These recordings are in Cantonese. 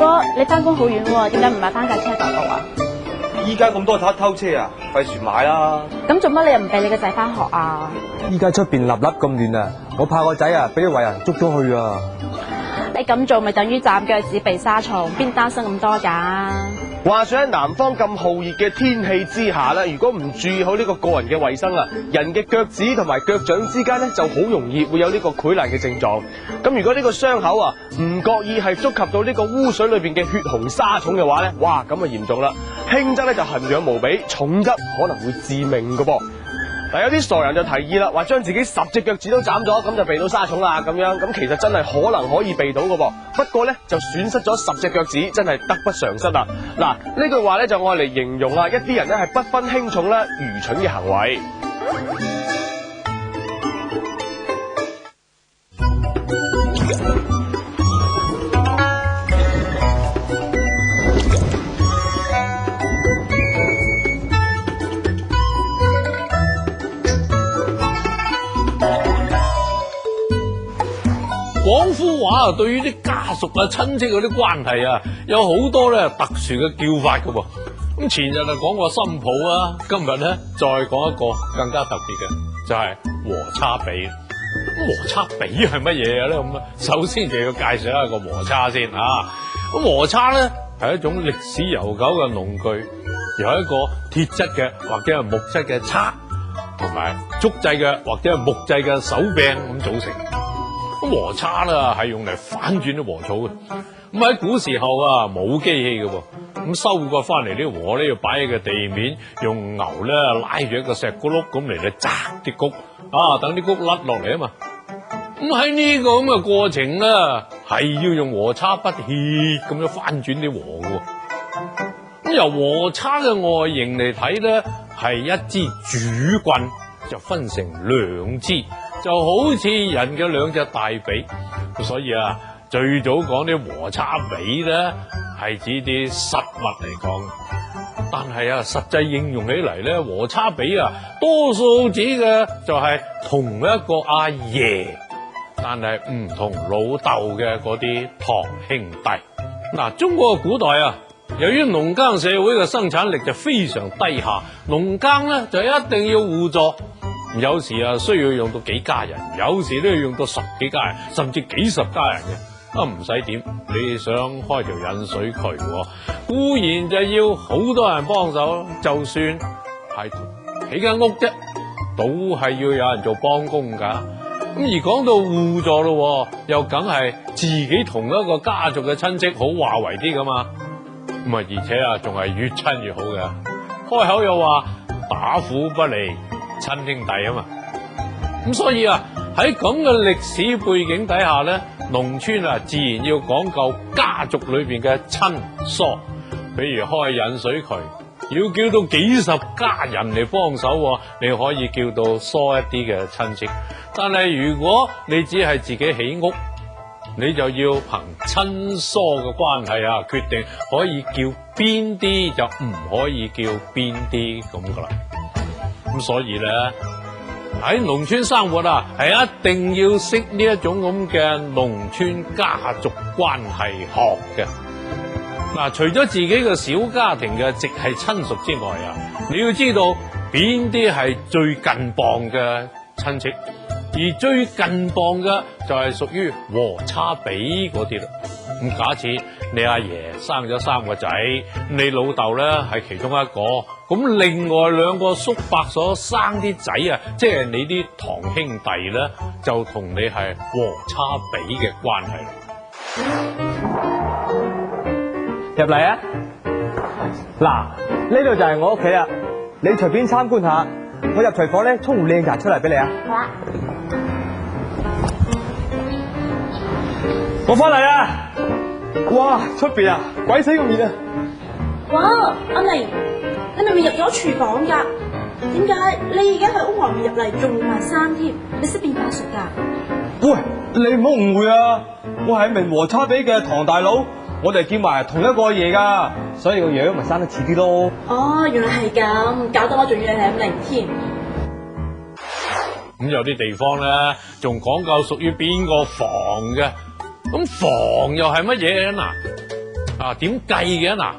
哥，你翻工好遠喎，點解唔買翻架車代步啊？依家咁多偷車啊，費事買啦。咁做乜你又唔俾你個仔翻學啊？依家出邊立立咁亂啊，我怕個仔啊俾啲壞人捉咗去啊。你咁做咪等於斬腳趾避沙蟲，邊擔心咁多㗎？話說喺南方咁酷熱嘅天氣之下咧，如果唔注意好呢個人嘅衛生啊，人嘅腳趾同埋腳掌之間咧就好容易會有呢個潰爛嘅症狀。咁如果呢個傷口啊唔覺意係觸及到呢個污水裏邊嘅血紅沙蟲嘅話咧，哇咁啊嚴重啦！輕則咧就痕癢無比，重則可能會致命㗎噃。嗱，有啲傻人就提議啦，話將自己10隻腳趾都斬咗，咁就避到沙蟲啦咁樣。咁其實真係可能可以避到㗎噃，不過咧就損失咗10隻腳趾，真係得不償失啊！嗱，呢句話咧就愛嚟形容啊一啲人咧係不分輕重啦、愚蠢嘅行為。廣府話啊，對於啲家屬啊、親戚嗰啲關係啊，有好多咧特殊嘅叫法噶噃。咁前日就講過新抱啊，今日咧再講一個更加特別嘅，就係和差比。咁和差比係乜嘢咧？咁啊，首先就要介紹一個和差先啊。咁和差咧係一種歷史悠久嘅農具，由一個鐵質嘅或者係木質嘅叉，同埋竹製嘅或者係木製嘅手柄咁組成。咁禾叉啦，係用嚟翻轉啲禾草嘅。咁喺古時候啊，冇機器嘅喎。咁收割翻嚟啲禾咧，要擺喺個地面，用牛咧拉住一個石咕碌咁嚟嚟摘啲穀，等啲穀甩落嚟啊嘛。咁喺呢個咁嘅過程咧，係要用禾叉不歇咁樣翻轉啲禾嘅。咁由禾叉嘅外形嚟睇咧，係一支主棍，就分成兩支。就好似人嘅兩隻大髀，所以啊，最早講啲禾叉比咧，係指啲實物嚟講。但係啊，實際應用起嚟咧，禾叉比啊，多數指嘅就係同一個阿爺，但係唔同老豆嘅嗰啲堂兄弟。嗱，中國嘅古代啊，由於農耕社會嘅生產力就非常低下，農耕咧就一定要互助。有時啊需要用到幾家人，有時都要用到10幾家人，甚至幾十家人嘅。唔使點，你想開條引水渠，固然就要好多人幫手，就算係起間屋啫，都係要有人做幫工噶。咁而講到互助咯，又梗係自己同一個家族嘅親戚好話為啲噶嘛。咁啊，而且啊仲係越親越好嘅，開口又話打虎不離親兄弟啊嘛。咁所以啊喺咁嘅歷史背景底下咧，農村啊自然要講究家族裏邊嘅親疏。比如開引水渠，要叫到幾十家人嚟幫手，你可以叫到疏一啲嘅親戚。但係如果你只係自己起屋，你就要憑親疏嘅關係啊決定可以叫邊啲，就唔可以叫邊啲咁噶啦。咁所以咧喺農村生活啊，係一定要識呢一種咁嘅農村家族關係學嘅。嗱，除咗自己嘅小家庭嘅直系親屬之外啊，你要知道邊啲係最近傍嘅親戚，而最近傍嘅就係屬於和差比嗰啲啦。咁假設你阿爺生咗3個仔，你老豆咧係其中一個，咁另外2個叔伯所生啲仔啊，即係你啲堂兄弟咧，就同你係和差比嘅關係。入嚟啊！嗱，呢度就係我屋企啦，你隨便參觀下。我入廚房咧沖壺靚茶出嚟俾你啊！好啊。我翻嚟啦！哇，出邊啊，鬼死咁熱啊！哇，阿明，你明明入咗廚房噶，點解你而家喺屋外面入嚟仲換埋衫添？你識變化術噶？喂，你唔好誤會啊！我係一名和差比嘅堂大佬，我哋叫埋同一個阿爺噶，所以個樣咪生得似啲咯。哦，原來係咁，搞到我仲以為係咁靈添。咁有啲地方咧，仲講究屬於邊個房嘅。咁房又係乜嘢嗱？啊，點計嘅嗱？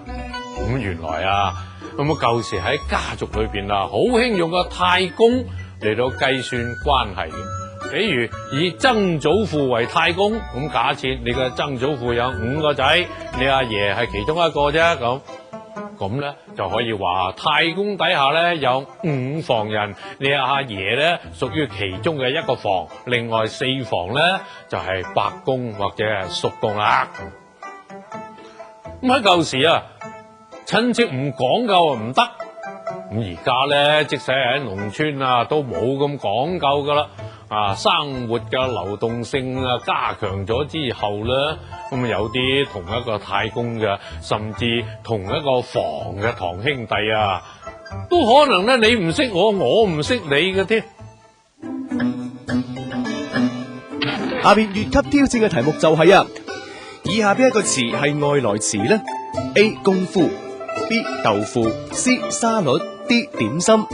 咁原來啊，咁舊時喺家族裏邊啊，好興用個太公嚟到計算關係嘅。比如以曾祖父為太公，咁假設你嘅曾祖父有5個仔，你阿爺係其中一個啫，咁咧就可以話太公底下咧有5房人，你阿爺咧屬於其中嘅1個房，另外4房咧就係伯公或者係叔公啦。咁喺舊時啊，親戚唔講究啊唔得。咁而家咧，即使喺農村啊，都冇咁講究噶啦。啊，生活嘅流動性啊加強咗之後咧，咁有啲同一個太公嘅，甚至同一個房嘅堂兄弟啊，都可能咧你唔識我，我唔識你嘅添。下邊越級挑戰嘅題目就係啊，以下邊一個詞係外來詞呢？ A 功夫， B 豆腐， C 沙律， D 點心。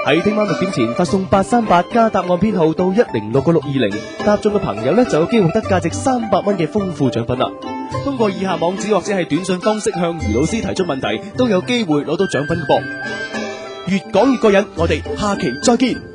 喺聽晚6點前發送838加答案編號到106620，答中嘅朋友呢就有機會獲得價值300蚊嘅豐富獎品啦。通過以下網址或者係短信方式向余老師提出問題，都有機會攞到獎品嘅噃。越講越過癮，我哋下期再見。